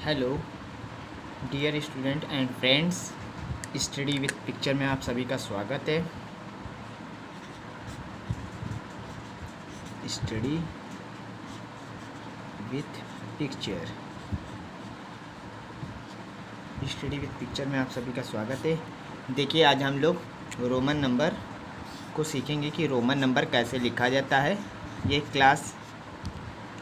Hello dear student and friends, study with picture में आप सभी का स्वागत है। स्टडी विथ पिक्चर में आप सभी का स्वागत है। देखिए, आज हम लोग रोमन नंबर को सीखेंगे कि रोमन नंबर कैसे लिखा जाता है। ये क्लास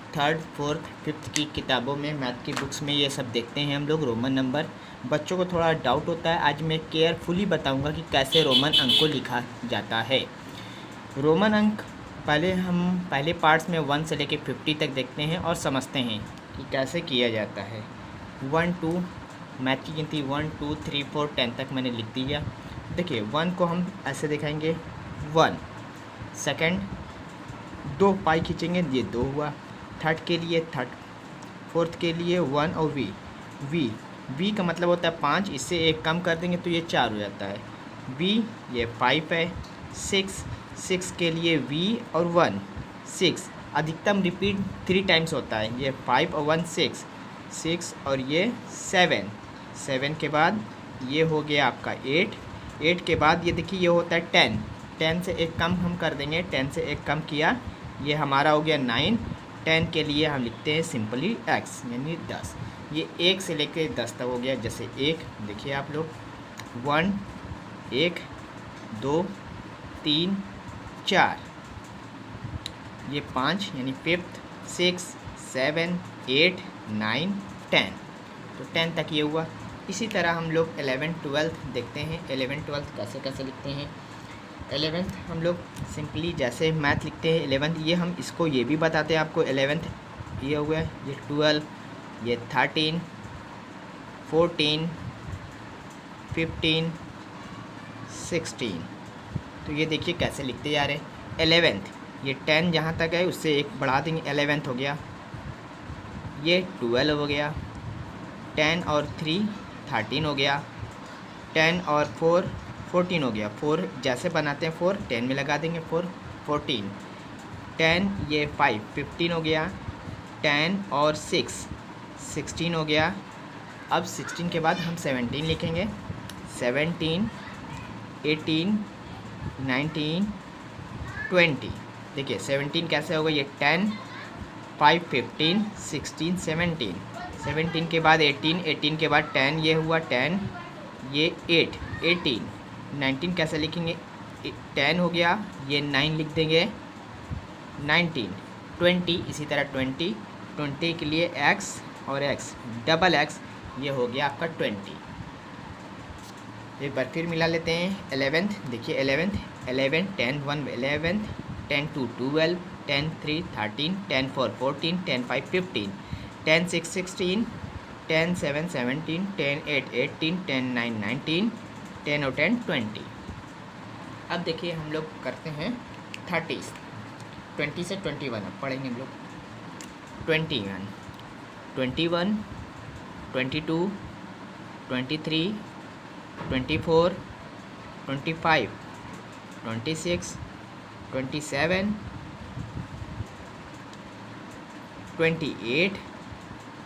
3rd 4th 5th की किताबों में, मैथ की बुक्स में ये सब देखते हैं हम लोग रोमन नंबर। बच्चों को थोड़ा डाउट होता है, आज मैं केयरफुली बताऊंगा कि कैसे रोमन अंक को लिखा जाता है। रोमन अंक पहले पार्ट्स में 1 से लेकर 50 तक देखते हैं और समझते हैं कि कैसे किया जाता है। 1 2 मैथ की गिनती 1 2 3 4 10 तक मैंने लिख दिया। देखिए, 1 को हम ऐसे दिखाएंगे 1, सेकंड 2 पाई खींचेंगे, ये 2 हुआ। थर्ड के लिए 3rd, 4th के लिए 1 और वी का मतलब होता है 5, इससे एक कम कर देंगे तो ये 4 हो जाता है। वी ये 5 है। 6 के लिए वी और 1 6, अधिकतम रिपीट 3 टाइम्स होता है। ये 5 और 1 6 और ये 7 के बाद ये हो गया आपका 8 के बाद ये देखिए ये होता है 10 से एक कम हम कर देंगे, 10 से एक कम किया, ये हमारा हो गया 9। 10 के लिए हम लिखते हैं सिंपली x यानी 10। ये 1 से लेकर 10 तक हो गया। जैसे 1 देखिए आप लोग 1 1 2 3 4, ये 5 यानी 5th 6 7 8 9 10, तो 10 तक ये हुआ। इसी तरह हम लोग 11 12 देखते हैं। 11 12 कैसे लिखते हैं। 11th हम लोग सिंपली जैसे मैथ लिखते हैं 11th, ये हम इसको ये भी बताते हैं आपको। 11th ये हो गया, ये 12, ये 13 14 15 16, तो ये देखिए कैसे लिखते जा रहे हैं। 11th ये 10 जहाँ तक है उससे एक बढ़ा देंगे, 11th हो गया। ये 12 हो गया। 10 और 3 13 हो गया। 10 और 4 14 हो गया। 4 जैसे बनाते हैं 4 10 में लगा देंगे, 4 14। 10 ये 5 15 हो गया। 10 और 6 16 हो गया। अब 16 के बाद हम 17 लिखेंगे। 17 18 19 20। देखिए 17 कैसे होगा, ये 10 5 15 16 17। 17 के बाद 18 के बाद 10 ये हुआ 10, ये 8 18। 19 कैसे लिखेंगे, 10 हो गया, ये 9 लिख देंगे 19। 20 इसी तरह 20 के लिए x और x डबल x, ये हो गया आपका 20। एक बार फिर मिला लेते हैं। 11th देखिए 11 10 1 11, 10 2 12, 10 3 13, 10 4 14, 10 5 15, 10 6 16, 10 7 17, 10 8 18, 10 9 19, 10 और 10 20। अब देखिए हम लोग करते हैं 30, 20 से 21 अब पढ़ेंगे हम लोग। 21 21 22 23 24 25 26 27 28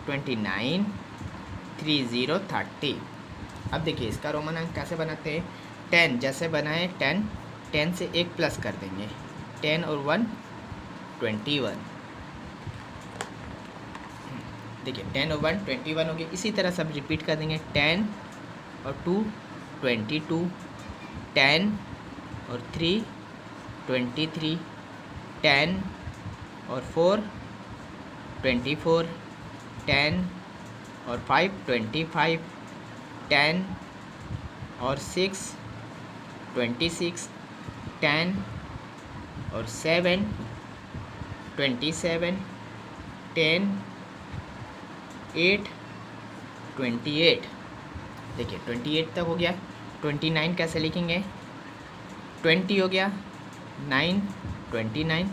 29 30 30। अब देखिए इसका रोमन अंक कैसे बनाते हैं। 10 जैसे बनाए 10 से एक प्लस कर देंगे, 10 और 1 21। देखिए 10 और 1 21 हो गया। इसी तरह सब रिपीट कर देंगे। 10 और 2 22, 10 और 3 23, 10 और 4 24, 10 और 5 25, 10 और 6 26, 10 और 7 27, 10 8 28। देखिए 28 तक हो गया। 29 कैसे लिखेंगे, 20 हो गया, 9 29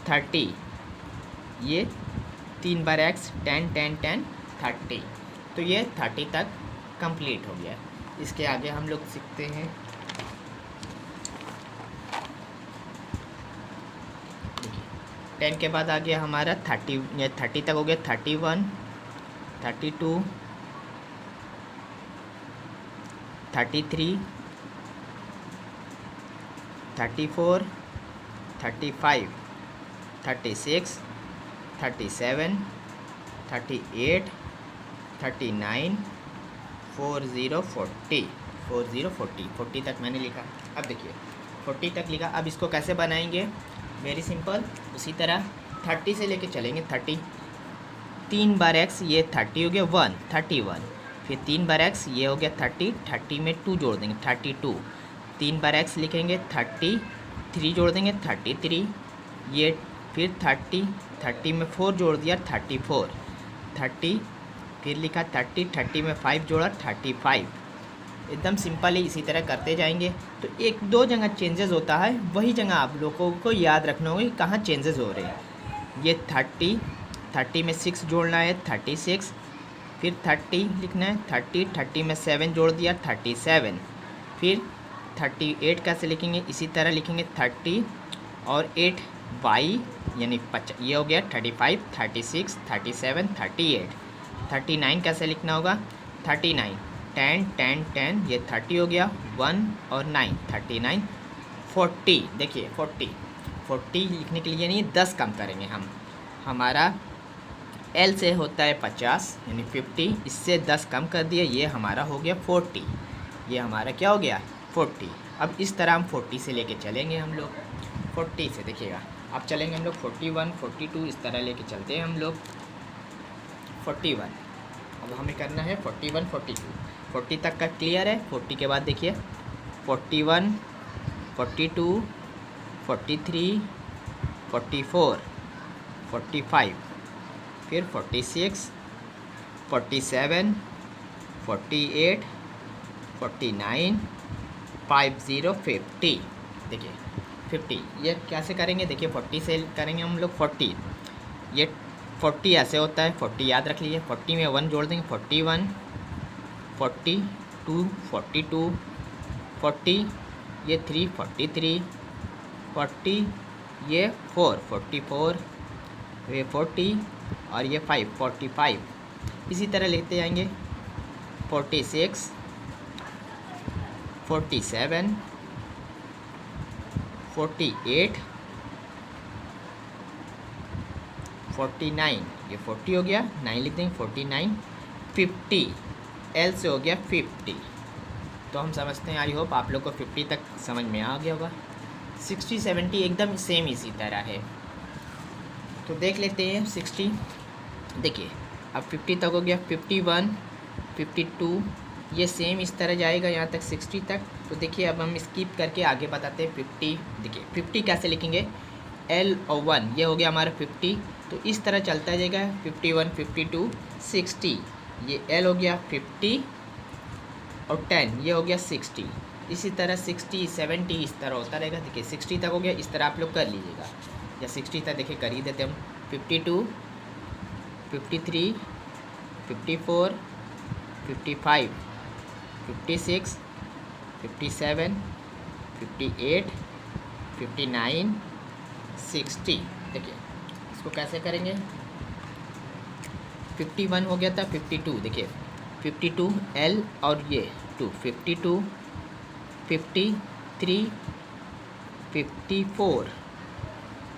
30, ये 3 बार x 10 10 10 30, तो ये 30 तक कंप्लीट हो गया। इसके आगे हम लोग सीखते हैं 10 के बाद आ गया हमारा 30, ये 30 तक हो गया। 31 32, 33, 34, 35, 36, 37, 38, 39, 40, 40, 40 तक मैंने लिखा। अब देखिए 40 तक लिखा। अब इसको कैसे बनाएंगे? Very simple. उसी तरह 30 से लेके चलेंगे। 30 3 बार x, ये 30 हो गया 1, 31। फिर 3 बार x, ये हो गया 30, 30 में 2 जोड़ देंगे 32। 3 बार x लिखेंगे 33 जोड़ देंगे 33। ये फिर 30 में 4 जोड़ दिया 34, 30 फिर लिखा 30 में 5 जोड़ा 35। एकदम सिंपल है। इसी तरह करते जाएंगे। तो एक दो जगह चेंजेस होता है, वही जगह आप लोगों को याद रखना होगा कि कहाँ चेंजेस हो रहे हैं। ये 30 में 6 जोड़ना है 36, फिर 30 लिखना है 30 में 7 जोड़ दिया 37। फिर 38 कैसे लिखेंगे? इसी तरह लिखेंगे 30 और 8 y यानी ये हो गया 35, 36, 37, 38। 39 कैसे लिखना होगा? 39 10 ये 30 हो गया 1 और 9 39। 40 देखिए 40 लिखने के लिए नहीं 10 कम करेंगे हम। हमारा L से होता है 50 यानी 50, इससे 10 कम कर दिए, ये हमारा हो गया 40। ये हमारा क्या हो गया? 40। अब इस तरह हम 40 से लेके चलेंगे हम लोग। 40 से देखिएगा अब चलेंगे हम लोग 41, 42 इस तरह लेके चलते हैं हम लोग। 41 अब हमें करना है 41, 42। 40 तक का क्लियर है। 40 के बाद देखिए 41, 42, 43, 44, 45, फिर 46, 47, 48, 49, 50, 50। देखिए 50 ये कैसे करेंगे? देखिए 40 से करेंगे हम लोग 40। ये 40 ऐसे होता है, 40 याद रख लीजिए। 40 में 1 जोड़ देंगे 41, 42, 42, 40 ये 3 43, 40 ये 4 44, ये 40 और ये 5 45। इसी तरह लेते जाएंगे 46, 47, 48, 49 ये 40 हो गया 9 लिख देंगे 49, 50 L से हो गया 50। तो हम समझते हैं, आई होप आप लोग को 50 तक समझ में आ गया होगा। 60 70 एकदम सेम इसी तरह है। तो देख लेते हैं 60। देखिए अब 50 तक हो गया 51, 52 ये सेम इस तरह जाएगा यहाँ तक 60 तक। तो देखिए अब हम स्किप करके आगे बताते हैं 50। देखिए 50 कैसे लिखेंगे? L और 1 ये हो गया हमारा 50, तो इस तरह चलता जाएगा 51, 52, 60 ये L हो गया 50 और 10 ये हो गया 60। इसी तरह 60 70 इस तरह होता रहेगा। देखिए 60 तक हो गया, इस तरह आप लोग कर लीजिएगा। या 60 तक देखिए कर ही देते हम। 52, 53, 54, 55, 56, 57, 58, 59, 60। देखिए इसको कैसे करेंगे? 51 हो गया था 52। देखिए 52 L और ये 2 52, 53, 54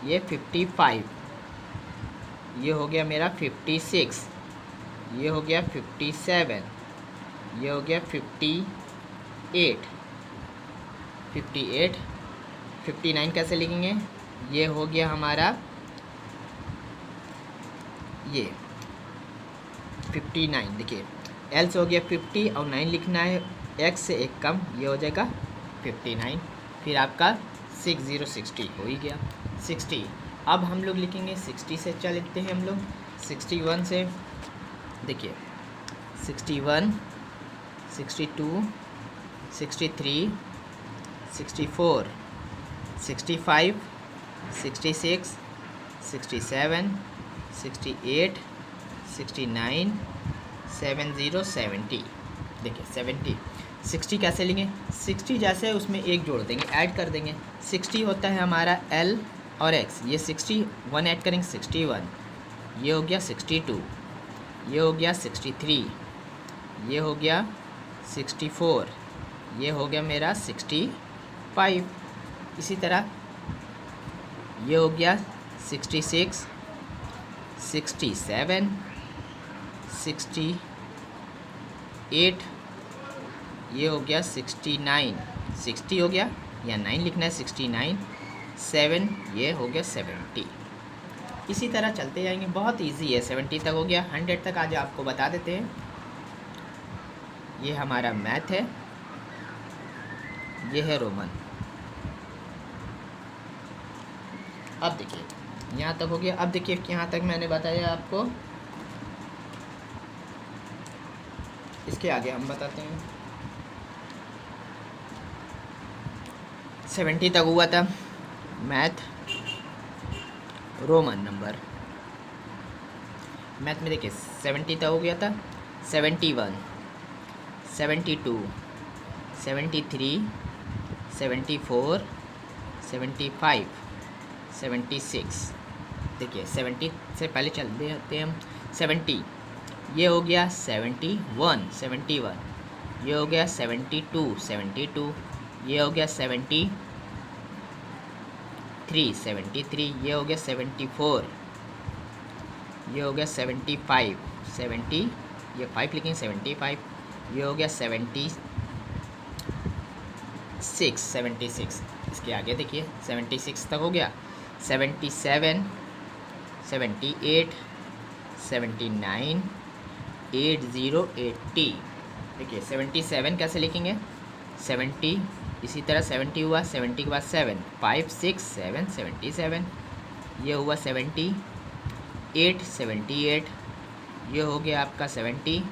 ये 55 ये हो गया मेरा 56, ये हो गया 57, ये हो गया 58, 59 कैसे लिखेंगे? ये हो गया हमारा ये 59। देखिए L से हो गया 50 और 9 लिखना है, X से एक कम, ये हो जाएगा 59। फिर आपका 60 60 हो ही गया 60। अब हम लोग लिखेंगे 60 से चलते हैं हम लोग 61 से। देखिए 61, 62, 63, 64, 65, 66, 67, 68, 69, 70 70। देखिए 70 60 कैसे लेंगे? 60 जैसे उसमें एक जोड़ देंगे, ऐड कर देंगे। 60 होता है हमारा L और X, ये 61 ऐड करेंगे 61, ये हो गया 62, ये हो गया 63, ये हो गया 64, ये हो गया मेरा 65। इसी तरह ये हो गया 66, 67, 68, ये हो गया 69, 60 हो गया या 9 लिखना है, 69, 7, ये हो गया 70। इसी तरह चलते जाएंगे, बहुत इजी है। 70 तक हो गया, 100 तक आज आपको बता देते हैं। ये हमारा मैथ है, ये है रोमन। अब देखिए यहाँ तक हो गया। अब देखिए यहाँ तक मैंने बताया आपको, इसके आगे हम बताते हैं। 70 तक हुआ था मैथ रोमन नंबर। मैथ में देखिए 70 तक हो गया था, 71, 72, 73, 74, 75, 76। देखिए 70 से पहले चलते हैं हम। 70 ये हो गया 71, 71, ये हो गया 72, 72, ये हो गया 73, 73, ये हो गया 74, ये हो गया 75, 70, ये 5 लिखेंगे 75, ये हो गया 76, 76। इसके आगे देखिए 76 तक हो गया, 77, 78, 79, 80, 80। देखिए 77 कैसे लिखेंगे, 70, इसी तरह 70 हुआ, 70 के बाद 7, 5, 6, 7, 77, ये हुआ 70, 8, 78, ये हो गया आपका 70,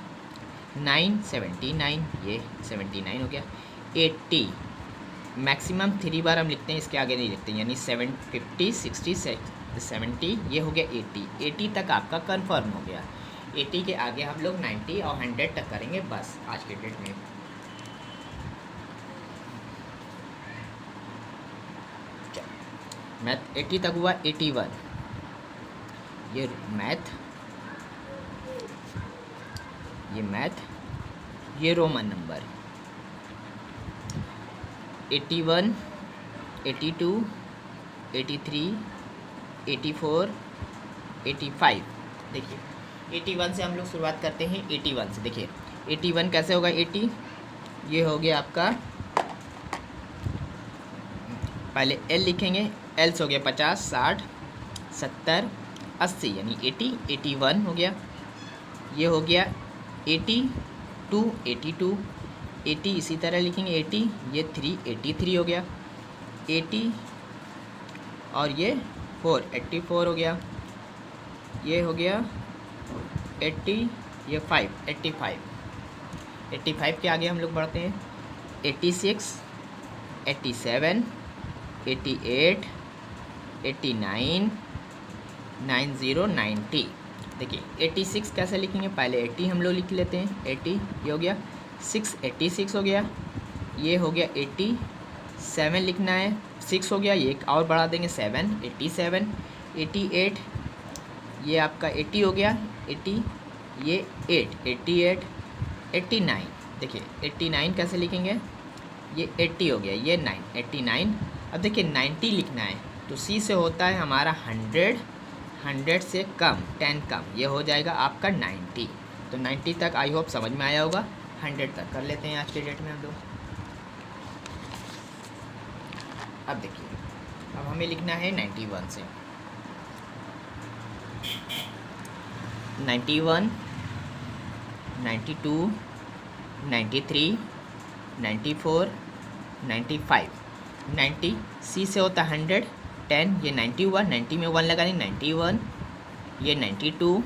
9, 79, ये 79 हो गया, 80। मैक्सिमम 3 बार हम लिखते हैं, इसके आगे नहीं लिखते, यानी 7, 50, 60, 70, ये हो गया 80। 80 तक आपका कंफर्म हो गया। 80 के आगे हम लोग 90 और 100 तक करेंगे बस आज के डेट में। मैथ 80 तक हुआ, 81, ये मैथ, ये रोमन नंबर। 81, 82, 83, 84, 85। देखिए 81 से हम लोग शुरुआत करते हैं। 81 से देखिए 81 कैसे होगा, 80 ये हो गया आपका, पहले एल लिखेंगे, एल से हो गया 50, 60, 70, 80, यानी 80, 81 हो गया। ये हो गया 82, 82, 80 इसी तरह लिखेंगे 80, ये 3, 83 हो गया, 80 और ये 4, 84 हो गया, ये हो गया 80, ये 5, 85। 85 के आगे हम लोग बढ़ते हैं, 86, 87, 88, 89, 90, 90। देखिए 86 कैसे लिखेंगे, पहले 80 हम लोग लिख लेते हैं, 80 ये हो गया, 6, 86 हो गया, ये हो गया 80, 7 लिखना है, 6 हो गया, ये एक और बढ़ा देंगे 7, 87, 88, ये आपका 80 हो गया, 80, ये 8, 88, 89। देखिए 89 कैसे लिखेंगे, ये 80 हो गया, ये 9, 89। अब देखिए 90 लिखना है तो सी से होता है हमारा 100, 100 से कम 10 कम, ये हो जाएगा आपका 90। तो 90 तक आई होप समझ में आया होगा। 100 तक कर लेते हैं आज के डेट में हम लोग। अब देखिए अब हमें लिखना है 91 से, 91, 92, 93, 94, 95। 90 सी से होता है 100, 10, ये 90 हुआ, 90 में 1 लगा देंगे, 91, ये 92,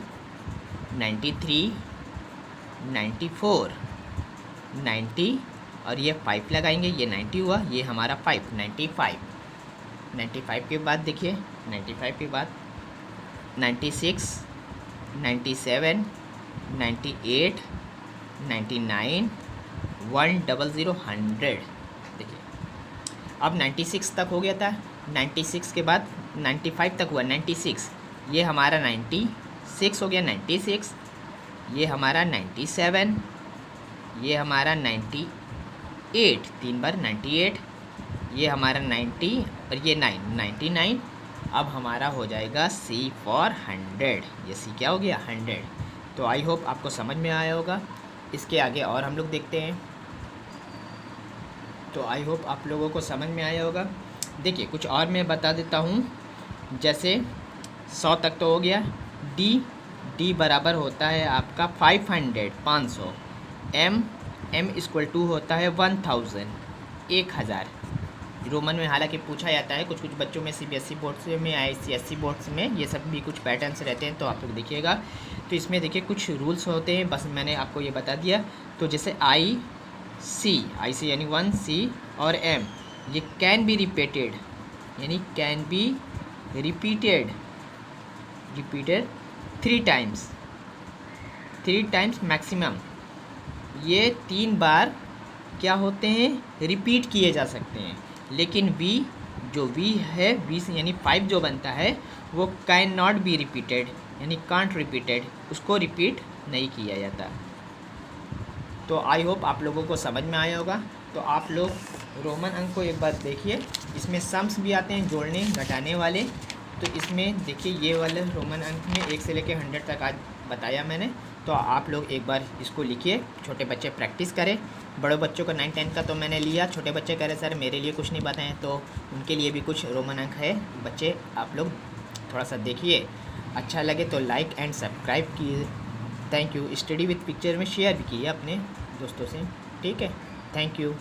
93, 94, 90 और ये 5 लगाएंगे, ये 90 हुआ, ये हमारा 5, 95। 95 के बाद देखिए 95 के बाद 96, 97, 98, 99, 100, 100। देखिए अब 96 तक हो गया था, 96 के बाद 95 तक हुआ, 96 ये हमारा 96 हो गया, 96, ये हमारा 97, ये हमारा 98, 3 बार 98, ये हमारा 90 और ये 99। अब हमारा हो जाएगा C फॉर 100। ये C क्या हो गया? 100। तो आई होप आपको समझ में आया होगा। इसके आगे और हम लोग देखते हैं। तो आई होप आप लोगों को समझ में आया होगा। देखिए कुछ और मैं बता देता हूँ। जैसे 100 तक तो हो गया। डी बराबर होता है आपका 500, 500। एम इक्वल टू होता है 1000, 1000। रोमन में हालांकि पूछा जाता है कुछ बच्चों में, CBSE बोर्ड्स में, ICSE बोर्ड्स में ये सब भी कुछ पैटर्न्स रहते हैं, तो आप लोग देखिएगा। तो इसमें देखिए कुछ रूल्स होते हैं, बस मैंने आपको ये बता दिया। तो जैसे आई सी यानी 1C और M, ये कैन बी रिपीटेड, यानी can be repeated 3 times maximum. ये 3 बार क्या होते हैं? रिपीट किए जा सकते हैं। लेकिन V है, V से यानी 5 जो बनता है वो कैन नॉट बी रिपीटेड, यानी कांट रिपीटेड, उसको रिपीट नहीं किया जाता। तो आई होप आप लोगों को समझ में आया होगा। तो आप लोग रोमन अंक को एक बार देखिए। इसमें सम्स भी आते हैं, जोड़ने घटाने वाले। तो इसमें देखिए ये वाले रोमन अंक में 1 से लेकर 100 तक आज बताया मैंने। तो आप लोग एक बार इसको लिखिए, छोटे बच्चे प्रैक्टिस करें। बड़े बच्चों को 9, 10 का तो मैंने लिया। छोटे बच्चे कह रहे सर मेरे लिए कुछ नहीं बताएं, तो उनके लिए भी कुछ रोमन अंक है। बच्चे आप लोग थोड़ा सा देखिए, अच्छा लगे तो लाइक एंड सब्सक्राइब कीजिए। Thank you. Study with picture में शेयर भी कीजिए अपने दोस्तों से, ठीक है? Thank you.